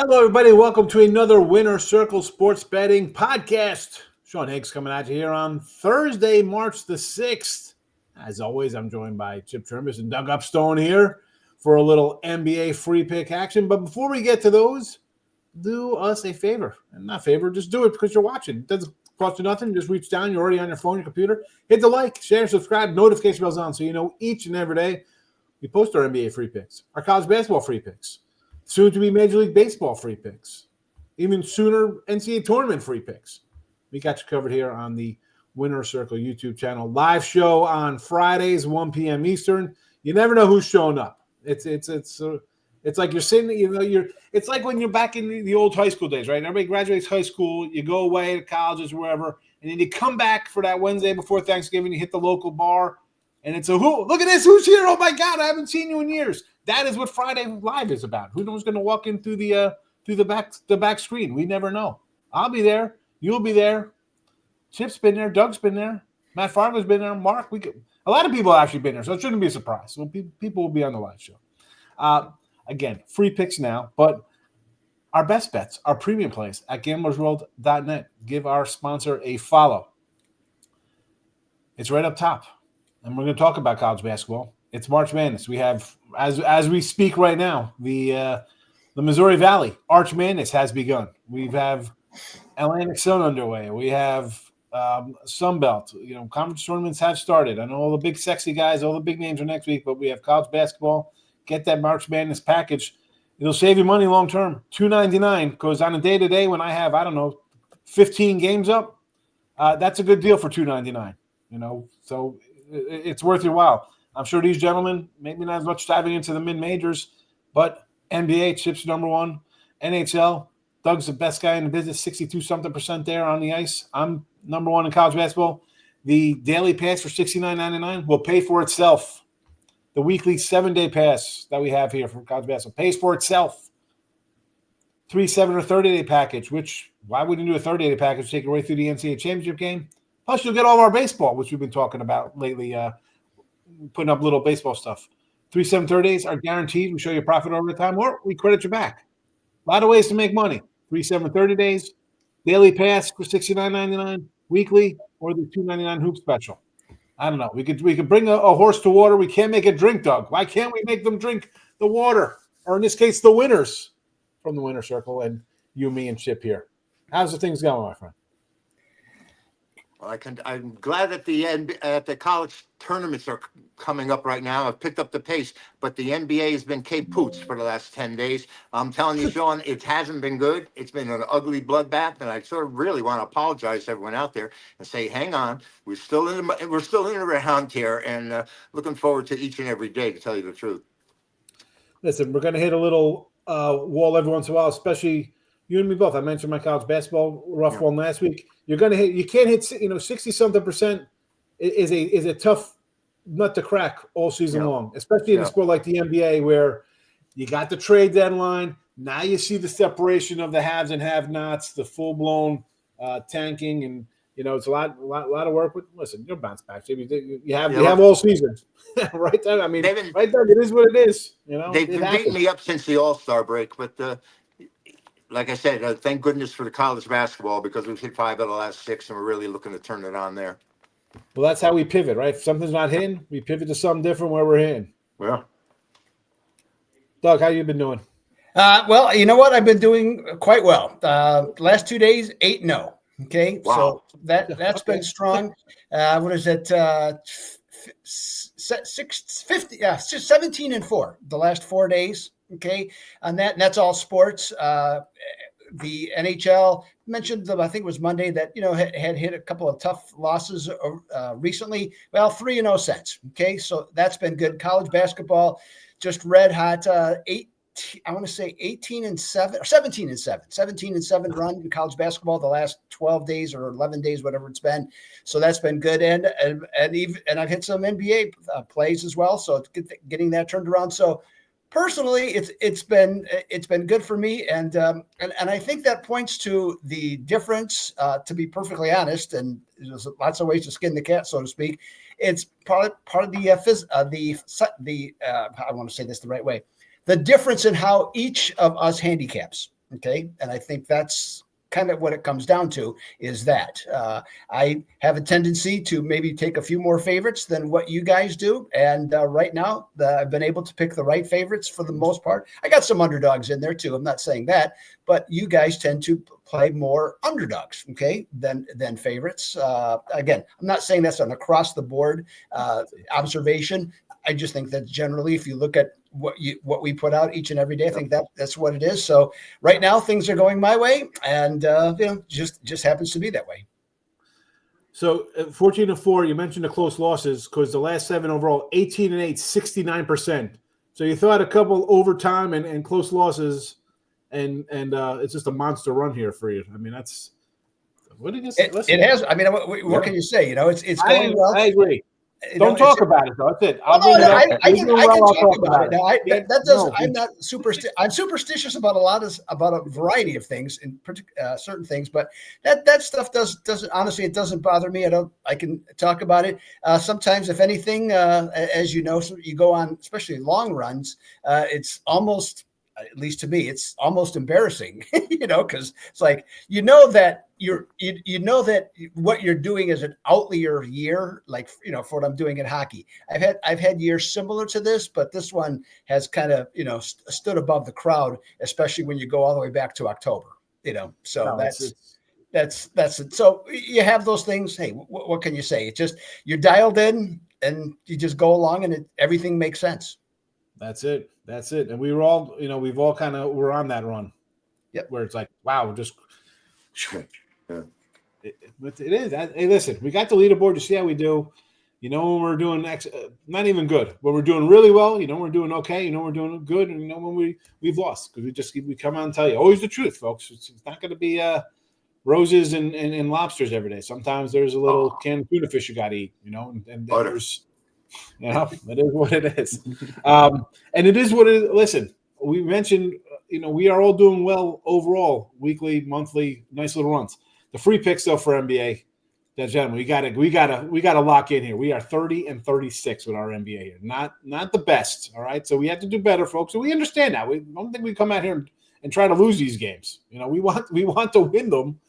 Hello, everybody. Welcome to another Winner Circle Sports Betting Podcast. Sean Higgs coming at you here on Thursday, March the 6th. As always, I'm joined by Chirimbes and Doug Upstone here for a little NBA free pick action. But before we get to those, do us a favor. And not favor, just do it because you're watching. It doesn't cost you nothing. Just reach down. You're already on your phone, your computer. Hit the like, share, subscribe, notification bells on so you know each and every day we post our NBA free picks, our college basketball free picks, soon to be Major League Baseball free picks, even sooner NCAA tournament free picks. We got you covered here on the Winner Circle YouTube channel. Live show on Fridays, 1 p.m. Eastern. You never know who's showing up. It's like you're sitting, it's like when you're back in the old high school days, right? Everybody graduates high school, you go away to colleges, wherever, and then you come back for that Wednesday before Thanksgiving, you hit the local bar, and it's look at this, who's here? Oh my God, I haven't seen you in years. That is what Friday Live is about. Who knows going to walk in through the back screen? We never know. I'll be there. You'll be there. Chip's been there. Doug's been there. Matt Farmer's been there. Mark. A lot of people have actually been there, so it shouldn't be a surprise. So people will be on the live show. Again, free picks now, but our best bets, our premium plays at gamblersworld.net. Give our sponsor a follow. It's right up top, and we're going to talk about college basketball. It's March Madness. We have, as we speak right now, the Missouri Valley Arch Madness has begun. We have Atlantic Sun underway. We have Sun Belt. Conference tournaments have started. I know all the big sexy guys, all the big names are next week, but we have college basketball. Get that March Madness package. It'll save you money long term. $2.99, because on a day to day when I have 15 games up, that's a good deal for $2.99. So it's worth your while. I'm sure these gentlemen, maybe not as much diving into the mid-majors, but NBA, Chip's number one. NHL, Doug's the best guy in the business, 62-something% there on the ice. I'm number one in college basketball. The daily pass for $69.99 will pay for itself. The weekly 7-day pass that we have here for college basketball pays for itself. 3, 7, or 30-day package, which why wouldn't you do a 30-day package, take it right through the NCAA championship game? Plus, you'll get all of our baseball, which we've been talking about lately, putting up little baseball stuff. 3, 7, 30 days are guaranteed. We show you profit over the time, or we credit you back. A lot of ways to make money. 3, 7, 30 days, daily pass for $69.99, weekly, or the $2.99 hoop special. I don't know. We could bring a horse to water. We can't make it drink, Doug. Why can't we make them drink the water? Or in this case, the winners from the Winner Circle, and you, me, and Chip here. How's the things going, my friend? Well, I'm glad that the college tournaments are coming up right now. I've picked up the pace, but the NBA has been caput for the last 10 days. I'm telling you, Sean, it hasn't been good. It's been an ugly bloodbath, and I sort of really want to apologize to everyone out there and say, hang on, we're still in around here, and looking forward to each and every day, to tell you the truth. Listen, we're going to hit a little wall every once in a while, especially you and me both. I mentioned my college basketball rough one last week. You're going to hit. You can't hit. 60-something% is a tough nut to crack all season long, especially in a sport like the NBA, where you got the trade deadline. Now you see the separation of the haves and have-nots, the full-blown tanking, and it's a lot of work. But listen, you'll bounce back. You have all season, right? There, right there, it is what it is. They've been beating me up since the All-Star break, but. Like I said, thank goodness for the college basketball, because we've hit 5 out of the last 6, and we're really looking to turn it on there. Well, that's how we pivot, right? If something's not hitting, we pivot to something different where we're hitting. Yeah. Doug, how you been doing? Well, you know what? I've been doing quite well. Last 2 days, 8-0. Okay. Wow. So that's been strong. What is it? 17-4 the last 4 days. Okay, and that's all sports. The NHL mentioned, I think it was Monday, that had hit a couple of tough losses recently. Well, 3-0 since. Okay, so that's been good. College basketball, just red hot. 18 and 7 or 17 and 7 run in college basketball the last 12 days or 11 days, whatever it's been. So that's been good. And I've hit some NBA plays as well. So it's getting that turned around. So personally, it's been good for me, and I think that points to the difference. To be perfectly honest, and there's lots of ways to skin the cat, so to speak. It's part of the I want to say this the right way. The difference in how each of us handicaps. Okay. And I think that's kind of what it comes down to is that I have a tendency to maybe take a few more favorites than what you guys do. And right now I've been able to pick the right favorites for the most part. I got some underdogs in there too. I'm not saying that, but you guys tend to play more underdogs, okay, than favorites. Again, I'm not saying that's an across the board observation. I just think that generally, if you look at what we put out each and every day, I think that's what it is. So right now things are going my way, and just happens to be that way. So 14-4, you mentioned the close losses because the last 7 overall, 18-8, 69%. So you thought a couple overtime and close losses, and it's just a monster run here for you. I mean, that's what did you say? It has. I mean, what can you say? It's going well. I agree. Don't talk about it, though. That's it. I can talk about it. Now, I'm not superstitious. I'm superstitious about a variety of things, in certain things, but that stuff doesn't honestly, it doesn't bother me. I can talk about it. Sometimes, if anything, as you know, so you go on, especially long runs, it's almost, at least to me, it's almost embarrassing, because it's like, that that what you're doing is an outlier year, like, for what I'm doing in hockey. I've had years similar to this, but this one has kind of, stood above the crowd, especially when you go all the way back to October, so no, that's it. So you have those things. Hey, what can you say? It's just, you're dialed in and you just go along and everything makes sense. That's it. And we were all, we've all we're on that run. Yep. Where it's like, wow, just yeah. It is. Hey, listen, we got the leaderboard to see how we do. When we're doing not even good, when we're doing really well, we're doing okay, we're doing good, and when we've lost because we come out and tell you always the truth, folks. It's not going to be roses and lobsters every day. Sometimes there's a little canned tuna fish you got to eat, and there's. It is what it is. And it is what it is. Listen, we mentioned, we are all doing well overall, weekly, monthly, nice little runs. The free picks though for NBA, gentlemen, we gotta lock in here. We are 30-36 with our NBA here. Not the best. All right. So we have to do better, folks. So we understand that. We don't think we come out here and try to lose these games. We want to win them.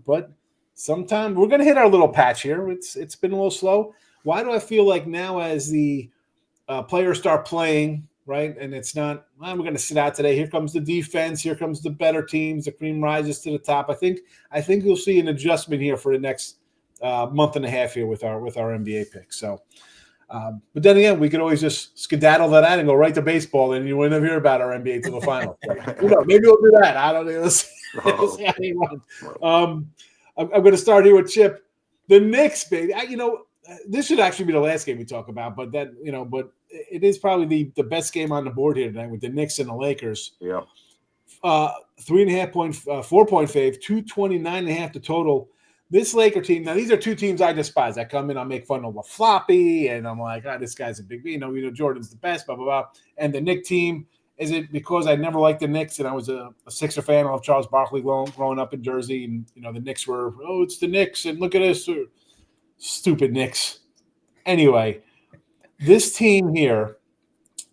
But sometimes we're gonna hit our little patch here. It's been a little slow. Why do I feel like now as the players start playing, right, and it's not, we're going to sit out today. Here comes the defense. Here comes the better teams. The cream rises to the top. I think you'll see an adjustment here for the next month and a half here with our NBA picks. So, but then again, we could always just skedaddle that out and go right to baseball, and you wouldn't never hear about our NBA till the final. Maybe we'll do that. I don't know. Let's see how they run. I'm going to start here with Chip. The Knicks, baby. This should actually be the last game we talk about, but but it is probably the best game on the board here tonight with the Knicks and the Lakers. Yeah. 3.5 point, 4-point fave, 229.5 the total. This Laker team, now these are two teams I despise. I come in, I make fun of a floppy, and I'm like, this guy's a big, Jordan's the best, blah, blah, blah. And the Knicks team, is it because I never liked the Knicks and I was a Sixer fan of Charles Barkley growing up in Jersey, and the Knicks were, it's the Knicks, and look at this. Stupid Knicks. Anyway, this team here,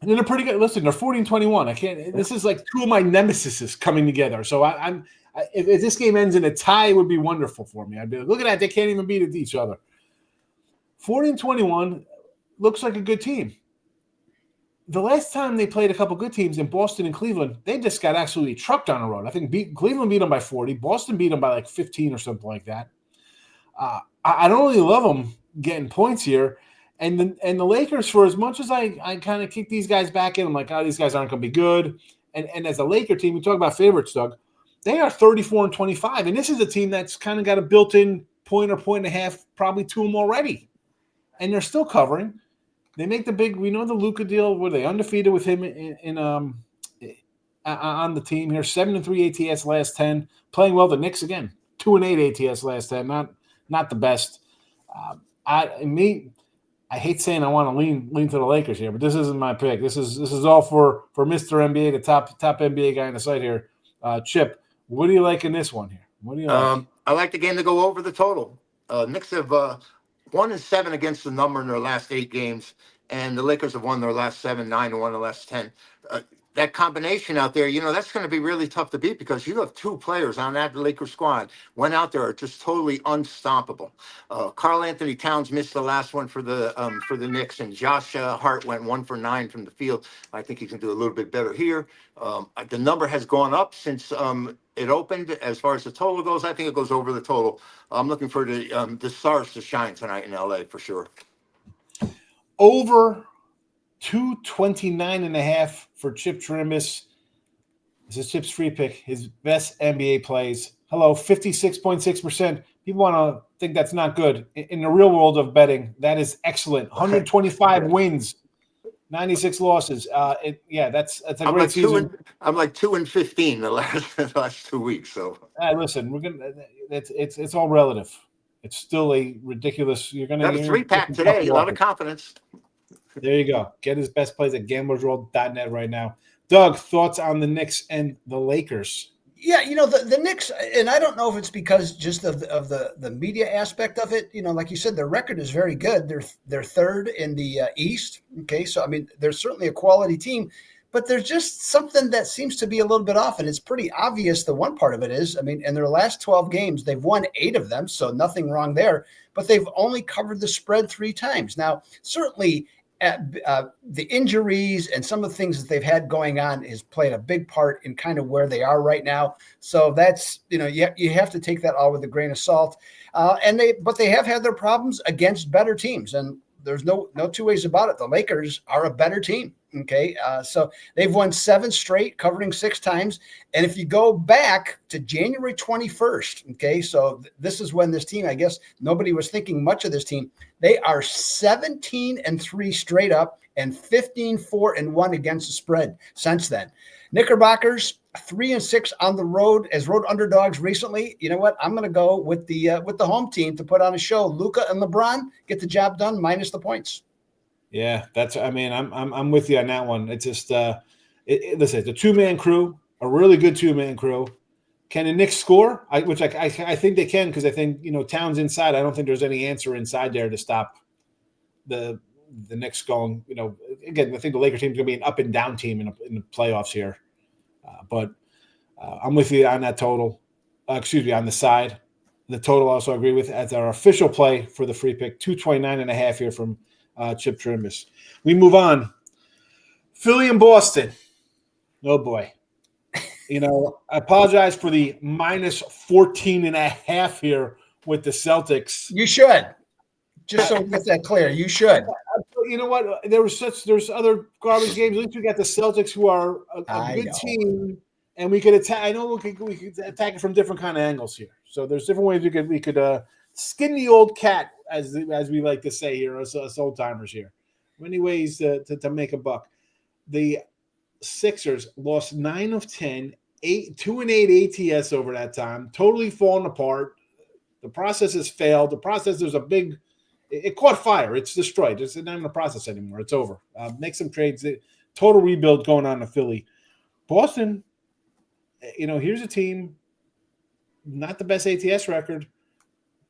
and they're pretty good. Listen, they're 40-21. I can't. This is like two of my nemesises coming together. So if this game ends in a tie, it would be wonderful for me. I'd be like, look at that. They can't even beat each other. 40-21 looks like a good team. The last time they played a couple good teams in Boston and Cleveland, they just got absolutely trucked on the road. I think Cleveland beat them by 40. Boston beat them by like 15 or something like that. I don't really love them getting points here. And the Lakers, for as much as I kind of kick these guys back in, I'm like, these guys aren't going to be good. And as a Laker team, we talk about favorites, Doug, they are 34-25. And this is a team that's kind of got a built-in point or point and a half, probably to them already. And they're still covering. They make the big, we know the Luka deal, were they undefeated with him on the team here, 7-3 ATS last 10, playing well. The Knicks, again, 2-8 ATS last 10, not the best. I hate saying I want to lean to the Lakers here, but this isn't my pick. This is all for Mr. NBA, the top NBA guy on the site here. Chip, what do you like in this one here? What do you like? I like the game to go over the total. Knicks have 1-7 against the number in their last 8 games, and the Lakers have won their last 7, 9-1 the last 10. that combination out there, that's going to be really tough to beat because you have two players on that Lakers squad went out there are just totally unstoppable. Karl Anthony Towns missed the last one for the Knicks, and Josh Hart went 1 for 9 from the field. I think he can do a little bit better here. The number has gone up since it opened. As far as the total goes, I think it goes over the total. I'm looking for the stars to shine tonight in LA for sure. Over 229.5 for Chip Chirimbes. This is Chip's free pick. His best NBA plays. Hello, 56.6%. People want to think that's not good. In the real world of betting, that is excellent. 125 wins, 96 losses. That's a great season. I'm like 2-15 the last 2 weeks. So listen, we're gonna. It's all relative. It's still a ridiculous. You're gonna got a 3-pack today. A lot of confidence. There you go. Get his best plays at gamblersworld.net right now. Doug, thoughts on the Knicks and the Lakers? Yeah, the Knicks, and I don't know if it's because just of the media aspect of it. Like you said, their record is very good. They're third in the East. Okay, so I mean, they're certainly a quality team, but there's just something that seems to be a little bit off, and it's pretty obvious. The one part of it is, I mean, in their last 12 games, they've won 8 of them, so nothing wrong there. But they've only covered the spread 3 times. Now, certainly, the injuries and some of the things that they've had going on has played a big part in kind of where they are right now. So that's, you have to take that all with a grain of salt. But they have had their problems against better teams, and there's no 2 ways about it. The Lakers are a better team. Okay. So they've won 7 straight, covering 6 times. And if you go back to January 21st, okay, so this is when this team, I guess nobody was thinking much of this team. They are 17-3 straight up and 15-4-1 against the spread since then. Knickerbockers 3-6 on the road as road underdogs recently. You know what? I'm going to go with the home team to put on a show. Luka and LeBron get the job done minus the points. Yeah, I'm with you on that one. It's just listen, it's a 2-man crew, a really good 2-man crew. Can the Knicks score? I think they can, because I think Towns inside. I don't think there's any answer inside there to stop the Knicks going. Again, I think the Lakers team is going to be an up and down team in the playoffs here. But I'm with you on that total. On the side. The total also agree with as our official play for the free pick, 229.5 here from Chip Chirimbes. We move on. Philly and Boston. Oh boy. I apologize for the minus 14.5 here with the Celtics. You should. Just so we get that clear. You should. You know what? There's other garbage games. At least we got the Celtics, who are a good team, and we could attack. I know we could attack it from different kind of angles here. So there's different ways we could skin the old cat, as we like to say here, us old timers here. Many ways to make a buck. The Sixers lost 9 of 10, 2-8 ATS over that time, totally falling apart. The process has failed. There's a big. It caught fire. It's destroyed. It's not even a process anymore. It's over. Make some trades. Total rebuild going on in Philly. Boston, here's a team, not the best ATS record,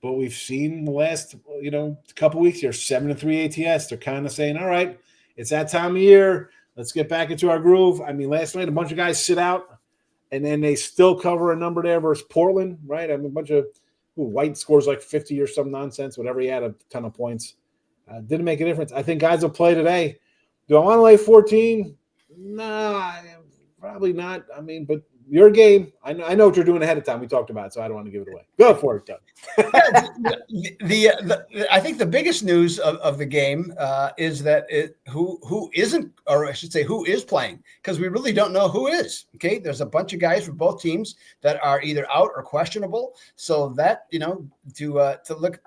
but we've seen the last, couple weeks here, 7-3 ATS. They're kind of saying, all right, it's that time of year. Let's get back into our groove. I mean, last night, a bunch of guys sit out, and then they still cover a number there versus Portland, right? I mean, a bunch of White scores like 50 or some nonsense, whatever. He had a ton of points. Didn't make a difference. I think guys will play today. Do I want to lay 14? Nah, probably not. I mean, but your game. I know what you're doing ahead of time. We talked about it, so I don't want to give it away. Go for it, Doug. I think the biggest news of the game is that who isn't, or I should say, who is playing, because we really don't know who is. Okay, there's a bunch of guys for both teams that are either out or questionable. So that to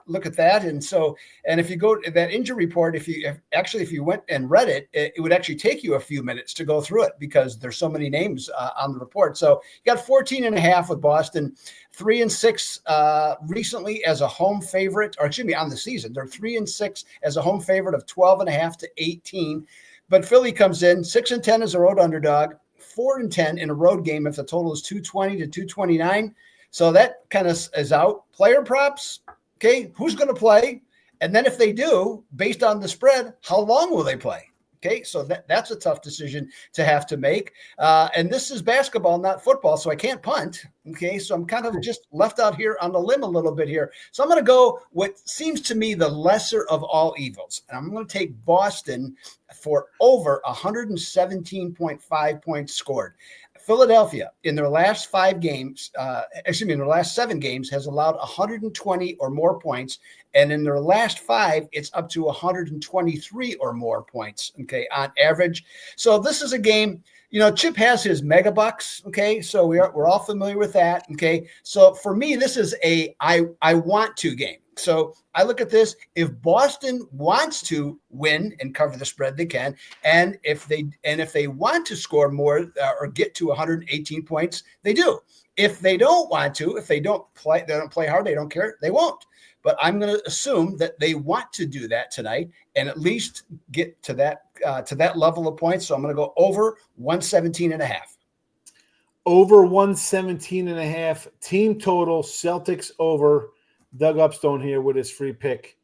look at that, and if you go to that injury report, if you went and read it, it would actually take you a few minutes to go through it because there's so many names on the report. So you got 14.5 with Boston, 3-6 recently as a home favorite, or excuse me, on the season. They're 3-6 as a home favorite of 12.5 to 18. But Philly comes in 6-10 as a road underdog, 4-10 in a road game if the total is 220 to 229. So that kind of is out. Player props, okay, who's going to play? And then if they do, based on the spread, how long will they play? Okay, so that's a tough decision to have to make. And this is basketball, not football, so I can't punt. Okay, so I'm kind of just left out here on the limb a little bit here. So I'm going to go what seems to me the lesser of all evils. And I'm going to take Boston for over 117.5 points scored. Philadelphia, in their last 5 games, in their last 7 games, has allowed 120 or more points. And in their last 5, it's up to 123 or more points, okay, on average. So this is a game, Chip has his mega bucks, okay, so we're all familiar with that, okay. So for me, this is a I want to game. So I look at this. If Boston wants to win and cover the spread, they can. And if they want to score more or get to 118 points, they do. If they don't want to, if they don't play hard, they don't care, they won't. But I'm going to assume that they want to do that tonight and at least get to that level of points. So I'm going to go over 117.5. Over 117.5 team total. Celtics over. Doug Upstone here with his free pick.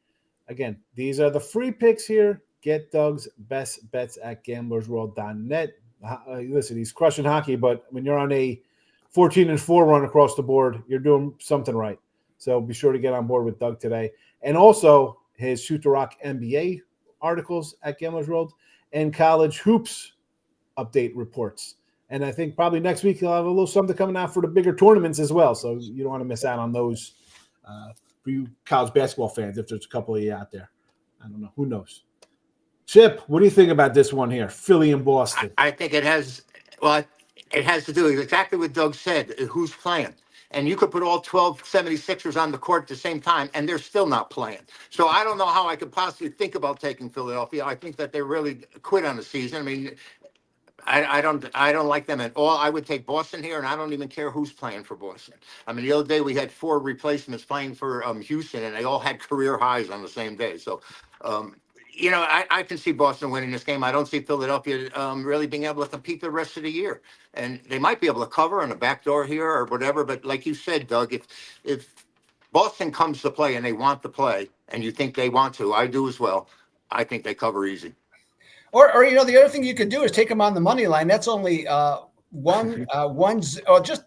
Again, these are the free picks here. Get Doug's best bets at gamblersworld.net. Listen, he's crushing hockey, but when you're on a 14-4 run across the board, you're doing something right. So be sure to get on board with Doug today. And also his Shoot to Rock NBA articles at Gamblers World and college hoops update reports. And I think probably next week he'll have a little something coming out for the bigger tournaments as well. So you don't want to miss out on those for you college basketball fans, if there's a couple of you out there. I don't know. Who knows? Chip, what do you think about this one here? Philly and Boston. I think it has to do exactly what Doug said, who's playing. And you could put all 12 76ers on the court at the same time, and they're still not playing. So I don't know how I could possibly think about taking Philadelphia. I think that they really quit on the season. I mean, I don't like them at all. I would take Boston here, and I don't even care who's playing for Boston. I mean, the other day we had 4 replacements playing for Houston, and they all had career highs on the same day. So, I can see Boston winning this game. I don't see Philadelphia really being able to compete the rest of the year, and they might be able to cover on a backdoor here or whatever. But like you said, Doug, if Boston comes to play and they want to play, and you think they want to, I do as well. I think they cover easy. Or the other thing you could do is take them on the money line. That's only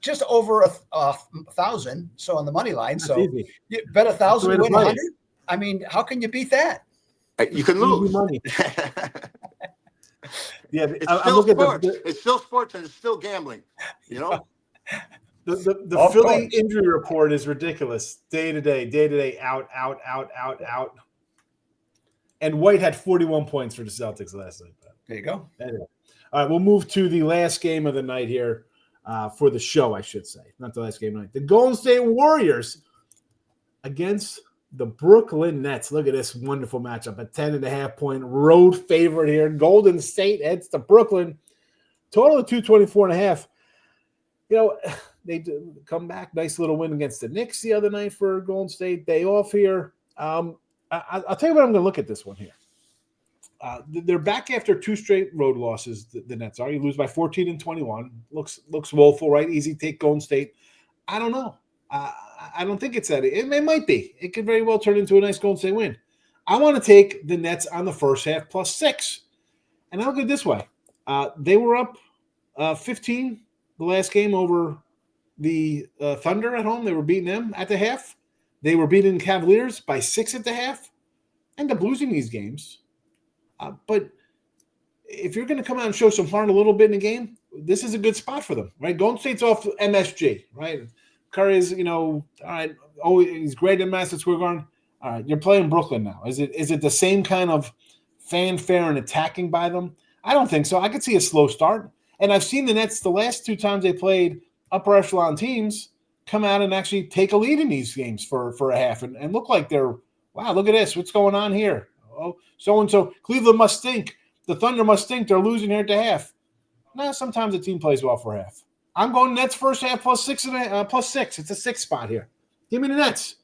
just over 1,000. So on the money line, That's so easy. you bet 1,000 win 100. It. I mean, how can you beat that? You can lose. Money. Yeah, it's still sports. It's still sports and it's still gambling. The Philly injury report is ridiculous. Day to day, out. And White had 41 points for the Celtics last night. There you go. Anyway. All right, we'll move to the last game of the night here for the show, I should say. Not the last game of the night. The Golden State Warriors against the Brooklyn Nets. Look at this wonderful matchup. A 10.5-point road favorite here. Golden State heads to Brooklyn. Total of 224.5. They come back. Nice little win against the Knicks the other night for Golden State. Day off here. I'll tell you what I'm going to look at this one here. They're back after 2 straight road losses, the Nets are. You lose by 14 and 21. Looks woeful, right? Easy take Golden State. I don't know. I don't think it's that. It might be. It could very well turn into a nice Golden State win. I want to take the Nets on the first half +6. And I'll look at it this way. They were up 15 the last game over the Thunder at home. They were beating them at the half. They were beating Cavaliers by 6 at the half. End up losing these games. But if you're going to come out and show some heart a little bit in the game, this is a good spot for them, right? Golden State's off MSG, right? Curry is, all right, he's great in Madison Square Garden. All right, you're playing Brooklyn now. Is it the same kind of fanfare and attacking by them? I don't think so. I could see a slow start. And I've seen the Nets the last 2 times they played upper echelon teams come out and actually take a lead in these games for a half and look like they're, wow, look at this. What's going on here? Oh, so-and-so. Cleveland must stink. The Thunder must stink. They're losing here at the half. No, sometimes the team plays well for half. I'm going Nets first half +6. It's a 6 spot here. Give me the Nets.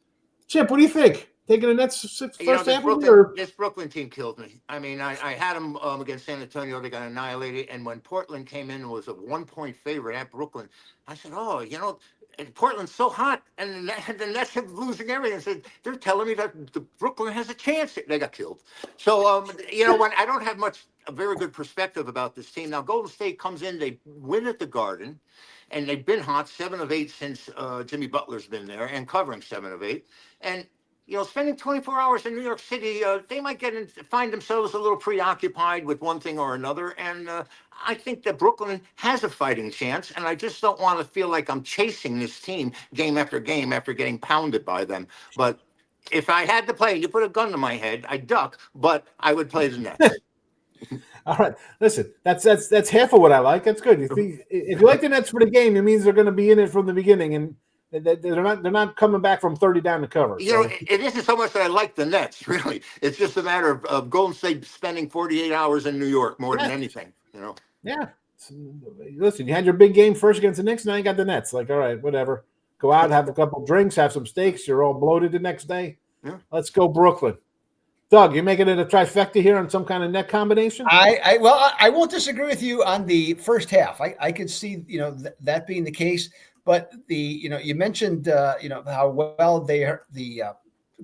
Chip, what do you think? Taking the Nets first half? This Brooklyn team killed me. I mean, I had them against San Antonio. They got annihilated. And when Portland came in and was a 1-point favorite at Brooklyn, I said, Portland's so hot, and the Nets are losing everything. So they're telling me that the Brooklyn has a chance. They got killed. So, when I don't have a very good perspective about this team. Now, Golden State comes in, they win at the Garden, and they've been hot, 7 of 8 since Jimmy Butler's been there, and covering 7 of 8. And spending 24 hours in New York City, they might find themselves a little preoccupied with one thing or another. And I think that Brooklyn has a fighting chance, and I just don't want to feel like I'm chasing this team game after game after getting pounded by them. But if I had to play, you put a gun to my head, I'd duck, but I would play the Nets. All right, listen, that's half of what I like. That's good. If you like the Nets for the game, it means they're going to be in it from the beginning, and they're not coming back from 30 down to cover. It isn't so much that I like the Nets, really. It's just a matter of Golden State spending 48 hours in New York more than anything. Yeah. Listen, you had your big game first against the Knicks, now you got the Nets. Like, all right, whatever. Go out, have a couple drinks, have some steaks. You're all bloated the next day. Yeah. Let's go Brooklyn. Doug, you're making it a trifecta here on some kind of net combination? I won't disagree with you on the first half. I could see, that being the case. But you mentioned, how well the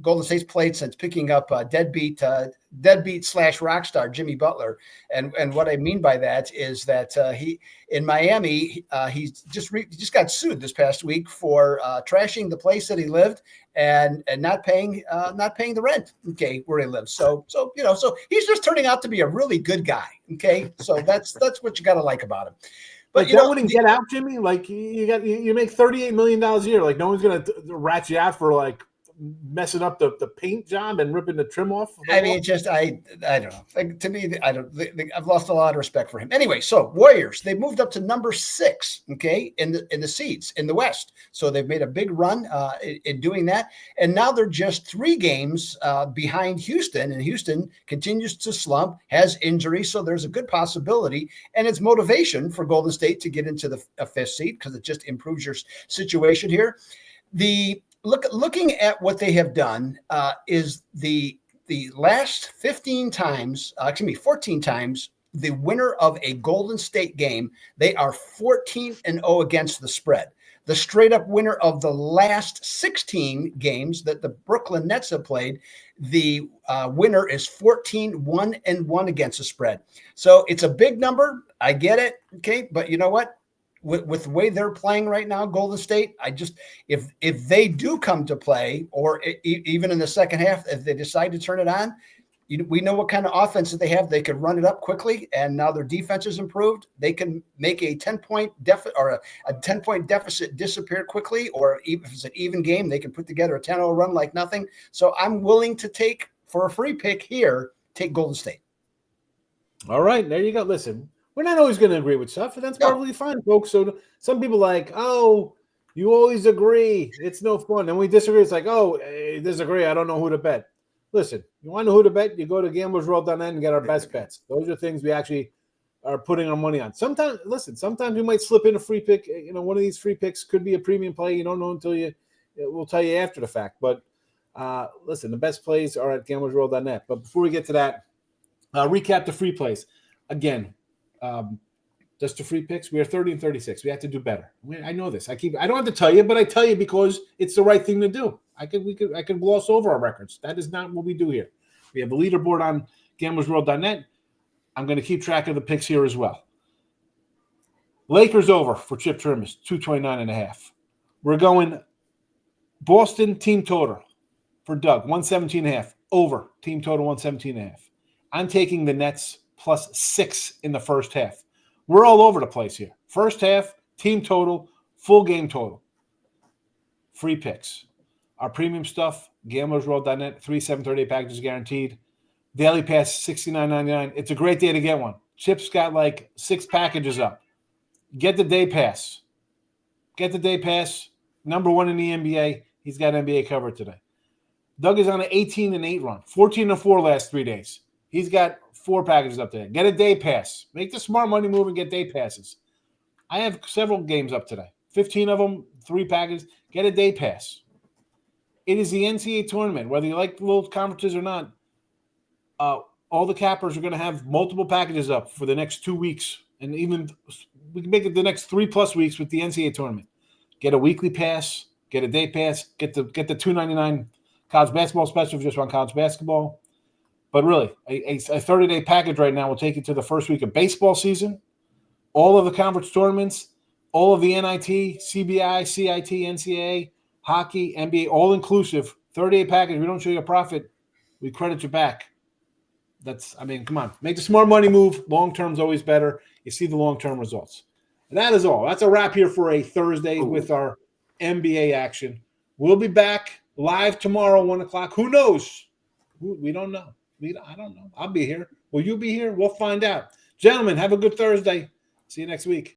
Golden State's played since picking up deadbeat / rock star Jimmy Butler. And what I mean by that is that he in Miami, he just got sued this past week for trashing the place that he lived and not paying the rent, where he lives. So he's just turning out to be a really good guy. Okay. So that's what you got to like about him. But that wouldn't get out, Jimmy. Like you make $38 million a year. Like no one's gonna rat you out for like messing up the paint job and ripping the trim off. I mean, I don't know. Like, to me, I've lost a lot of respect for him. Anyway, so Warriors, they moved up to number 6, in the seeds in the West. So they've made a big run in doing that, and now they're just 3 games behind Houston, and Houston continues to slump, has injuries, so there's a good possibility, and it's motivation for Golden State to get into the 5th seed because it just improves your situation here. Looking at what they have done is the last 14 times, the winner of a Golden State game, they are 14-0 against the spread. The straight up winner of the last 16 games that the Brooklyn Nets have played, the winner is 14-1-1 against the spread. So it's a big number. I get it. Okay. But you know what? With the way they're playing right now, Golden State, if they do come to play, or even in the second half, if they decide to turn it on, we know what kind of offense that they have. They could run it up quickly, and now their defense is improved. They can make a 10-point deficit or a 10-point deficit disappear quickly, or even if it's an even game, they can put together a 10-0 run like nothing. So I'm willing to take, for a free pick here, take Golden State. All right, there you go. Listen. We're not always going to agree with stuff, and that's perfectly fine, folks. So some people like, oh, you always agree. It's no fun. And we disagree. It's like, oh, disagree. I don't know who to bet. Listen, you want to know who to bet? You go to gamblersworld.net and get our best bets. Those are things we actually are putting our money on. Sometimes we might slip in a free pick. One of these free picks could be a premium play. You don't know until we'll tell you after the fact. But listen, the best plays are at gamblersworld.net. But before we get to that, recap the free plays. Again, just the free picks. We are 30-36. We have to do better. I know this. I don't have to tell you, but I tell you because it's the right thing to do. I could gloss over our records. That is not what we do here. We have a leaderboard on gamblersworld.net. I'm going to keep track of the picks here as well. Lakers over for Chip Chirimbes, 229.5. We're going Boston team total for Doug, 117.5. Over team total 117.5. I'm taking the Nets +6 in the first half. We're all over the place here. First half, team total, full game total. Free picks. Our premium stuff, gamblersworld.net, 3 738 packages guaranteed. Daily pass, $69.99. It's a great day to get one. Chip's got like 6 packages up. Get the day pass. Number 1 in the NBA. He's got NBA covered today. Doug is on an 18-8 run. 14-4 last 3 days. He's got 4 packages up there. Get a day pass. Make the smart money move and get day passes. I have several games up today. 15 of them, 3 packages. Get a day pass. It is the NCAA tournament. Whether you like the little conferences or not, all the cappers are going to have multiple packages up for the next 2 weeks. And even we can make it the next 3+ weeks with the NCAA tournament. Get a weekly pass, get a day pass, get the $2.99 college basketball special if you just want college basketball. But really, a 30-day package right now will take you to the first week of baseball season, all of the conference tournaments, all of the NIT, CBI, CIT, NCAA, hockey, NBA, all inclusive. 30-day package. We don't show you a profit. We credit you back. Come on. Make the smart money move. Long term is always better. You see the long-term results. And that is all. That's a wrap here for a Thursday with our NBA action. We'll be back live tomorrow, 1 o'clock. Who knows? We don't know. I don't know. I'll be here. Will you be here? We'll find out. Gentlemen, have a good Thursday. See you next week.